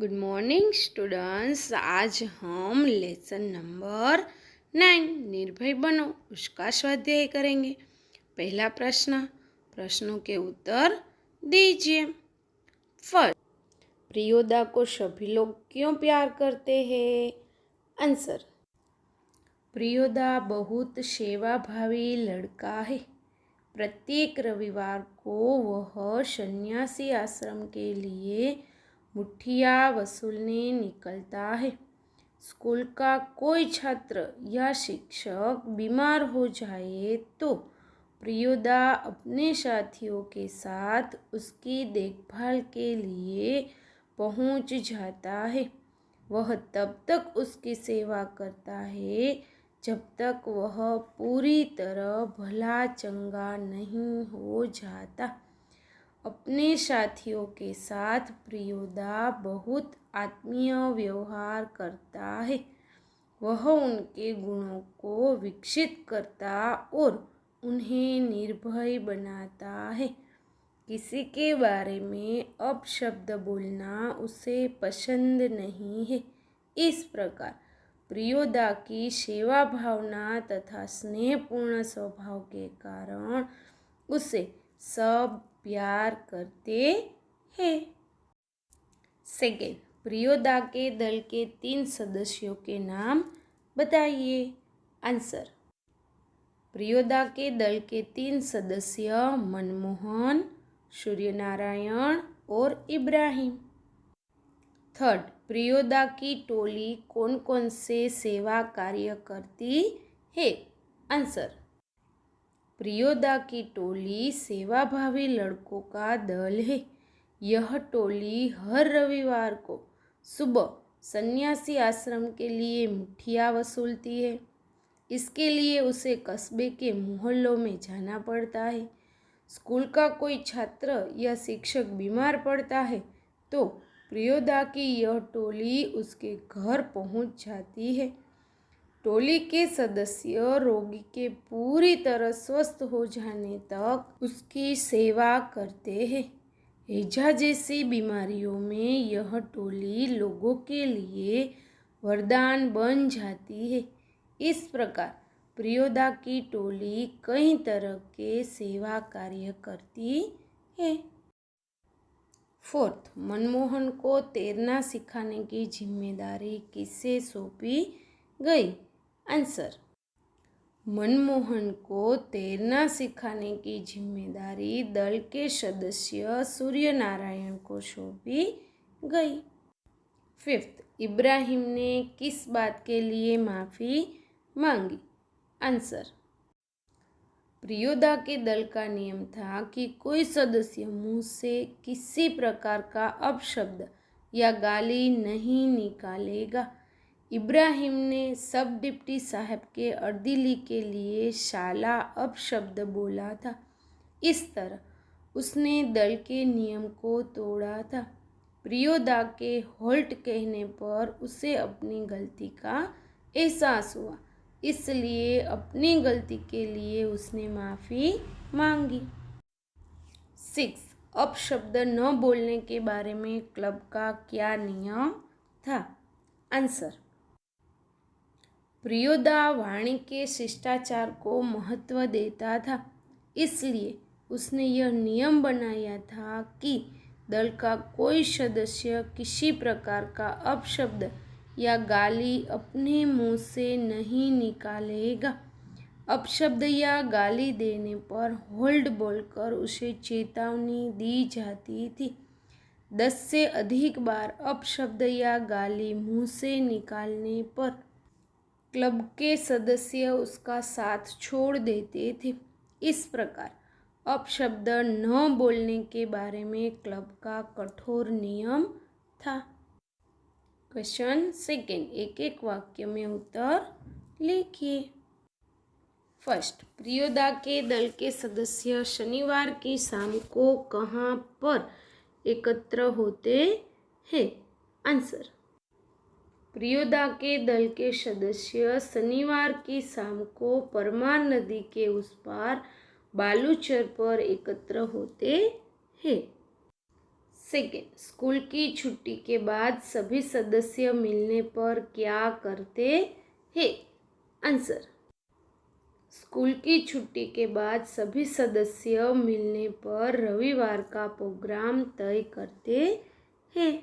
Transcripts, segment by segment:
Good morning students. आज हम lesson number 9 निर्भय बनो उसका स्वाध्याय करेंगे। पहला प्रश्न, प्रश्नों के उत्तर दीजिए। फर्स्ट, प्रियोदा को सभी लोग क्यों प्यार करते हैं? आंसर, प्रियोदा बहुत सेवाभावी लड़का है। प्रत्येक रविवार को वह सन्यासी आश्रम के लिए मुठिया वसूलने निकलता है। स्कूल का कोई छात्र या शिक्षक बीमार हो जाए तो प्रियोदा अपने साथियों के साथ उसकी देखभाल के लिए पहुंच जाता है। वह तब तक उसकी सेवा करता है जब तक वह पूरी तरह भला चंगा नहीं हो जाता। अपने साथियों के साथ प्रियोदा बहुत आत्मीय व्यवहार करता है। वह उनके गुणों को विकसित करता और उन्हें निर्भय बनाता है। किसी के बारे में अपशब्द बोलना उसे पसंद नहीं है। इस प्रकार प्रियोदा की सेवा भावना तथा स्नेहपूर्ण स्वभाव के कारण उसे सब प्यार करते हैं। सेकेंड, प्रियोदा के दल के 3 सदस्यों के नाम बताइए। आंसर, प्रियोदा के दल के 3 सदस्य मनमोहन, सूर्यनारायण और इब्राहिम। थर्ड, प्रियोदा की टोली कौन कौन से सेवा कार्य करती है? आंसर, प्रियोदा की टोली सेवाभावी लड़कों का दल है। यह टोली हर रविवार को सुबह सन्यासी आश्रम के लिए मुठिया वसूलती है। इसके लिए उसे कस्बे के मोहल्लों में जाना पड़ता है। स्कूल का कोई छात्र या शिक्षक बीमार पड़ता है तो प्रियोदा की यह टोली उसके घर पहुंच जाती है। टोली के सदस्य रोगी के पूरी तरह स्वस्थ हो जाने तक उसकी सेवा करते हैं। हैजा जैसी बीमारियों में यह टोली लोगों के लिए वरदान बन जाती है। इस प्रकार प्रियोदा की टोली कई तरह के सेवा कार्य करती है। फोर्थ, मनमोहन को तैरना सिखाने की जिम्मेदारी किसे सौंपी गई? आंसर, मनमोहन को तैरना सिखाने की जिम्मेदारी दल के सदस्य सूर्यनारायण को सौंपी गई। फिफ्थ, इब्राहिम ने किस बात के लिए माफ़ी मांगी? आंसर, प्रियोदा के दल का नियम था कि कोई सदस्य मुंह से किसी प्रकार का अपशब्द या गाली नहीं निकालेगा। इब्राहिम ने सब डिप्टी साहब के अर्दिली के लिए शाला अपशब्द बोला था। इस तरह उसने दल के नियम को तोड़ा था। प्रियोदा के होल्ट कहने पर उसे अपनी गलती का एहसास हुआ, इसलिए अपनी गलती के लिए उसने माफ़ी मांगी। 6, अपशब्द न बोलने के बारे में क्लब का क्या नियम था? आंसर, प्रियोदा वाणी के शिष्टाचार को महत्व देता था, इसलिए उसने यह नियम बनाया था कि दल का कोई सदस्य किसी प्रकार का अपशब्द या गाली अपने मुंह से नहीं निकालेगा। अपशब्द या गाली देने पर होल्ड बोलकर उसे चेतावनी दी जाती थी। 10 से अधिक बार अपशब्द या गाली मुंह से निकालने पर क्लब के सदस्य उसका साथ छोड़ देते थे। इस प्रकार अपशब्द न बोलने के बारे में क्लब का कठोर नियम था। क्वेश्चन सेकेंड, एक एक वाक्य में उत्तर लिखिए। फर्स्ट, प्रियोदा के दल के सदस्य शनिवार की शाम को कहाँ पर एकत्र होते हैं? आंसर, प्रियोदा के दल के सदस्य शनिवार की शाम को परमार नदी के उस पार बालूचर पर एकत्र होते हैं। सेकेंड, स्कूल की छुट्टी के बाद सभी सदस्य मिलने पर क्या करते हैं? आंसर, स्कूल की छुट्टी के बाद सभी सदस्य मिलने पर रविवार का प्रोग्राम तय करते हैं।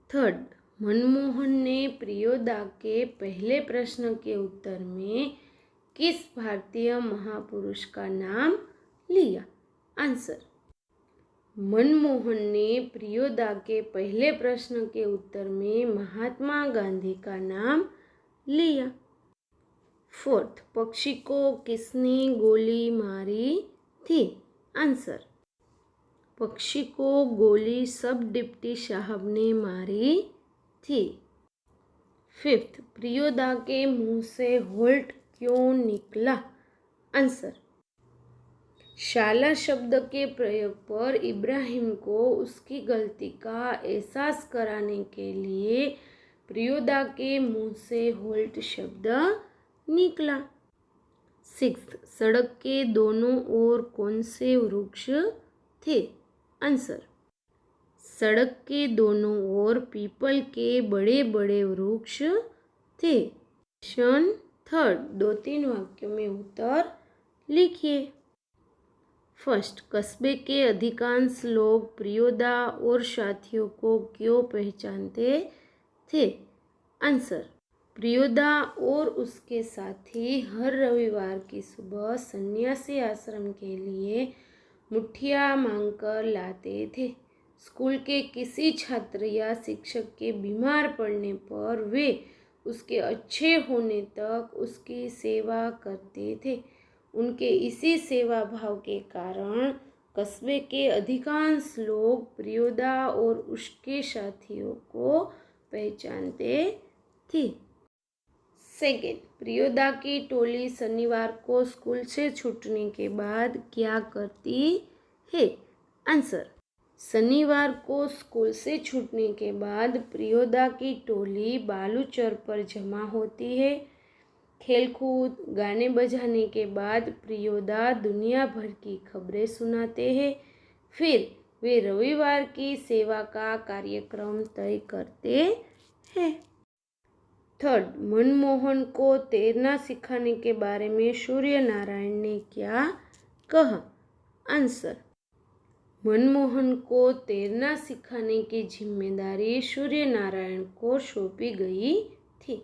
थर्ड, मनमोहन ने प्रियोदा के पहले प्रश्न के उत्तर में किस भारतीय महापुरुष का नाम लिया? आंसर, मनमोहन ने प्रियोदा के पहले प्रश्न के उत्तर में महात्मा गांधी का नाम लिया। फोर्थ, पक्षी को किसने गोली मारी थी? आंसर, पक्षी को गोली सब डिप्टी साहब ने मारी थी। फिफ्थ, प्रियोदा के मुंह से होल्ट क्यों निकला? आंसर, शाला शब्द के प्रयोग पर इब्राहिम को उसकी गलती का एहसास कराने के लिए प्रियोदा के मुंह से होल्ट शब्द निकला। सिक्स्थ, सड़क के दोनों ओर कौन से वृक्ष थे? आंसर, सड़क के दोनों ओर पीपल के बड़े बड़े वृक्ष थे। क्वेश्चन थर्ड, 2-3 वाक्यों में उत्तर लिखिए। फर्स्ट, कस्बे के अधिकांश लोग प्रियोदा और साथियों को क्यों पहचानते थे? आंसर, प्रियोदा और उसके साथी हर रविवार की सुबह सन्यासी आश्रम के लिए मुठिया मांगकर लाते थे। स्कूल के किसी छात्र या शिक्षक के बीमार पड़ने पर वे उसके अच्छे होने तक उसकी सेवा करते थे। उनके इसी सेवा भाव के कारण कस्बे के अधिकांश लोग प्रियोदा और उसके साथियों को पहचानते थे। सेकेंड, प्रियोदा की टोली शनिवार को स्कूल से छूटने के बाद क्या करती है? आंसर, शनिवार को स्कूल से छूटने के बाद प्रियोदा की टोली बालूचर पर जमा होती है। खेलकूद, गाने बजाने के बाद प्रियोदा दुनिया भर की खबरें सुनाते हैं। फिर वे रविवार की सेवा का कार्यक्रम तय करते हैं। थर्ड, मनमोहन को तैरना सिखाने के बारे में सूर्य नारायण ने क्या कहा? आंसर, मनमोहन को तैरना सिखाने की जिम्मेदारी सूर्य नारायण को सौंपी गई थी।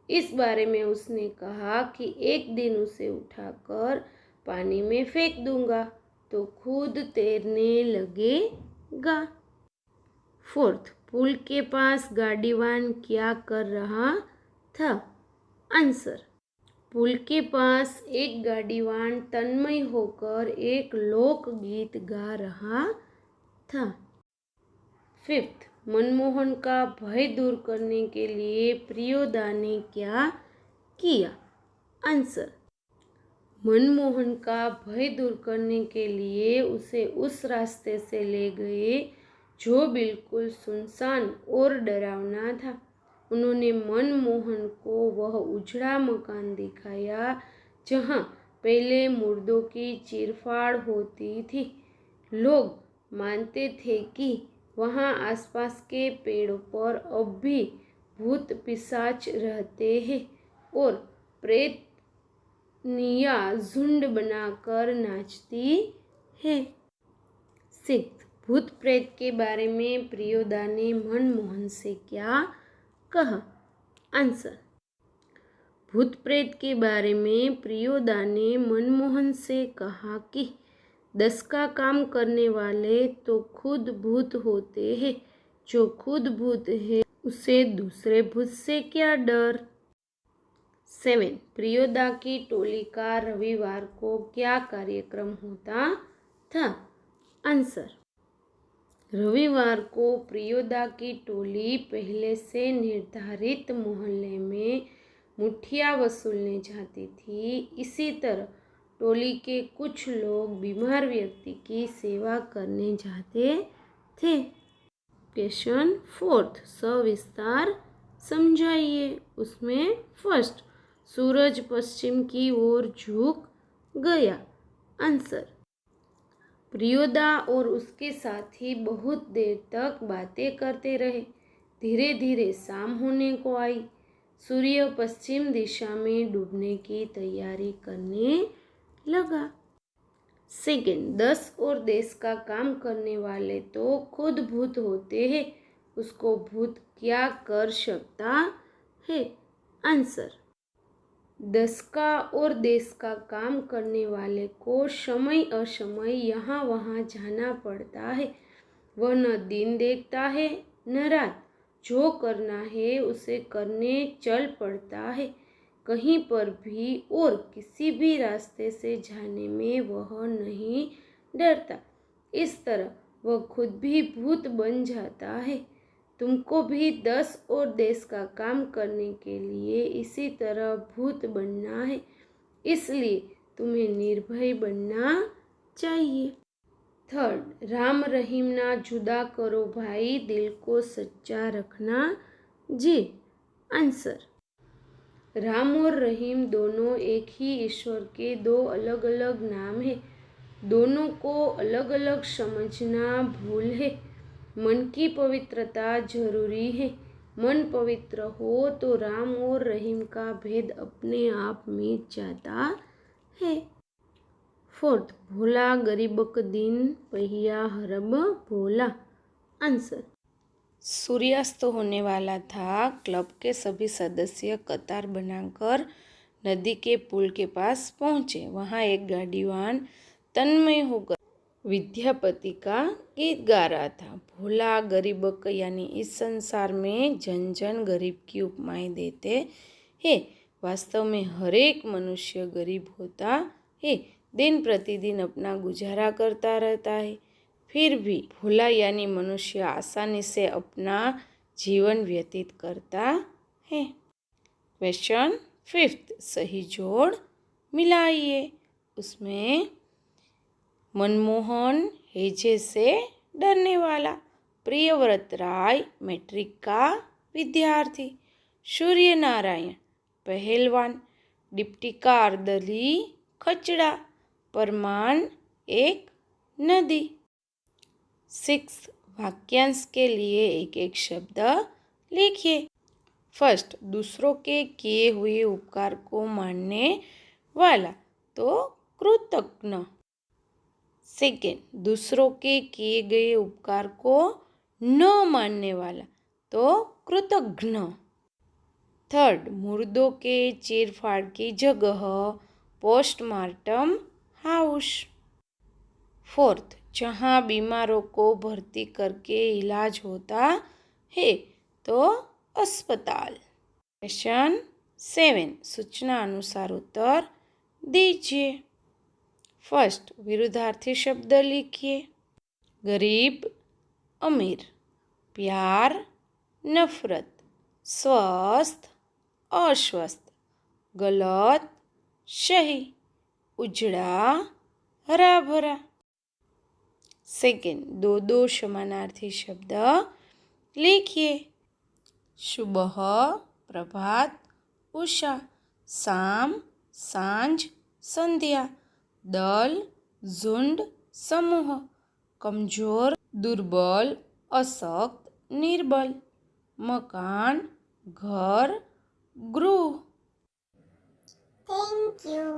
इस बारे में उसने कहा कि एक दिन उसे उठाकर पानी में फेंक दूंगा तो खुद तैरने लगेगा। फोर्थ, पुल के पास गाड़ीवान क्या कर रहा था? आंसर, पुल के पास एक गाड़ीवान तन्मय होकर एक लोकगीत गा रहा था। फिफ्थ, मनमोहन का भय दूर करने के लिए प्रियोदा ने क्या किया? आंसर, मनमोहन का भय दूर करने के लिए उसे उस रास्ते से ले गए जो बिल्कुल सुनसान और डरावना था। उन्होंने मनमोहन को वह उजड़ा मकान दिखाया जहाँ पहले मुर्दों की चीरफाड़ होती थी। लोग मानते थे कि वहाँ आसपास के पेड़ों पर अब भी भूत पिशाच रहते हैं और प्रेतनियाँ झुंड बनाकर नाचती है। सिक्स्थ, भूत प्रेत के बारे में प्रियोदा ने मनमोहन से क्या कहा? आंसर, भूत प्रेत के बारे में प्रियोदा ने मनमोहन से कहा कि 10 का काम करने वाले तो खुद भूत होते हैं। जो खुद भूत है उसे दूसरे भूत से क्या डर। 7, प्रियोदा की टोली का रविवार को क्या कार्यक्रम होता था? आंसर, रविवार को प्रियोदा की टोली पहले से निर्धारित मोहल्ले में मुठिया वसूलने जाती थी। इसी तरह टोली के कुछ लोग बीमार व्यक्ति की सेवा करने जाते थे। क्वेश्चन फोर्थ, सविस्तार समझाइए। उसमें फर्स्ट, सूरज पश्चिम की ओर झुक गया। आंसर, प्रियोदा और उसके साथी बहुत देर तक बातें करते रहे। धीरे धीरे शाम होने को आई। सूर्य पश्चिम दिशा में डूबने की तैयारी करने लगा। सेकंड, दस और देश का काम करने वाले तो खुद भूत होते हैं, उसको भूत क्या कर सकता है? आंसर, दस का और देश का काम करने वाले को समय असमय यहाँ वहाँ जाना पड़ता है। वह न दिन देखता है न रात। जो करना है उसे करने चल पड़ता है। कहीं पर भी और किसी भी रास्ते से जाने में वह नहीं डरता। इस तरह वह खुद भी भूत बन जाता है। तुमको भी दस और देश का काम करने के लिए इसी तरह भूत बनना है, इसलिए तुम्हें निर्भय बनना चाहिए। थर्ड, राम रहीम ना जुदा करो भाई, दिल को सच्चा रखना जी। आंसर, राम और रहीम दोनों एक ही ईश्वर के दो अलग अलग नाम हैं। दोनों को अलग अलग समझना भूल है। मन की पवित्रता जरूरी है। मन पवित्र हो तो राम और रहीम का भेद अपने आप मिट जाता है। फोर्थ, भोला गरीबक दिन पहिया हरब भोला। आंसर, सूर्यास्त होने वाला था। क्लब के सभी सदस्य कतार बनाकर नदी के पुल के पास पहुंचे। वहां एक गाड़ीवान तन्मय होकर विद्यापति का गीत गा रहा था। भोला गरीबक यानी इस संसार में जन जन गरीब की उपमाएं देते हैं। वास्तव में हर एक मनुष्य गरीब होता है, दिन प्रतिदिन अपना गुजारा करता रहता है। फिर भी भोला यानी मनुष्य आसानी से अपना जीवन व्यतीत करता है। क्वेश्चन फिफ्थ, सही जोड़ मिलाइए। उसमें मनमोहन हेजे से डरने वाला, प्रियव्रत राय मैट्रिक का विद्यार्थी, सूर्य नारायण पहलवान, डिप्टिका अर्दली खचड़ा, परमान एक नदी। सिक्स, वाक्यांश के लिए एक एक शब्द लिखिए। फर्स्ट, दूसरों के किए हुए उपकार को मानने वाला तो कृतज्ञ। सेकेंड, दूसरों के किए गए उपकार को न मानने वाला तो कृतघ्न। थर्ड, मुर्दों के चीरफाड़ की जगह पोस्टमार्टम हाउस। फोर्थ, जहाँ बीमारों को भर्ती करके इलाज होता है तो अस्पताल। क्वेश्चन 7, सूचना अनुसार उत्तर दीजिए। फर्स्ट, विरुद्धार्थी शब्द लिखिए। गरीब अमीर, प्यार नफरत, स्वस्थ अस्वस्थ, गलत सही, उजड़ा हरा भरा। सेकेंड, दो दो समानार्थी शब्द लिखिए। सुबह प्रभात, उषा, शाम सांझ संध्या, दल झुंड समूह, कमजोर दुर्बल अशक्त निर्बल, मकान घर गृह। Thank you.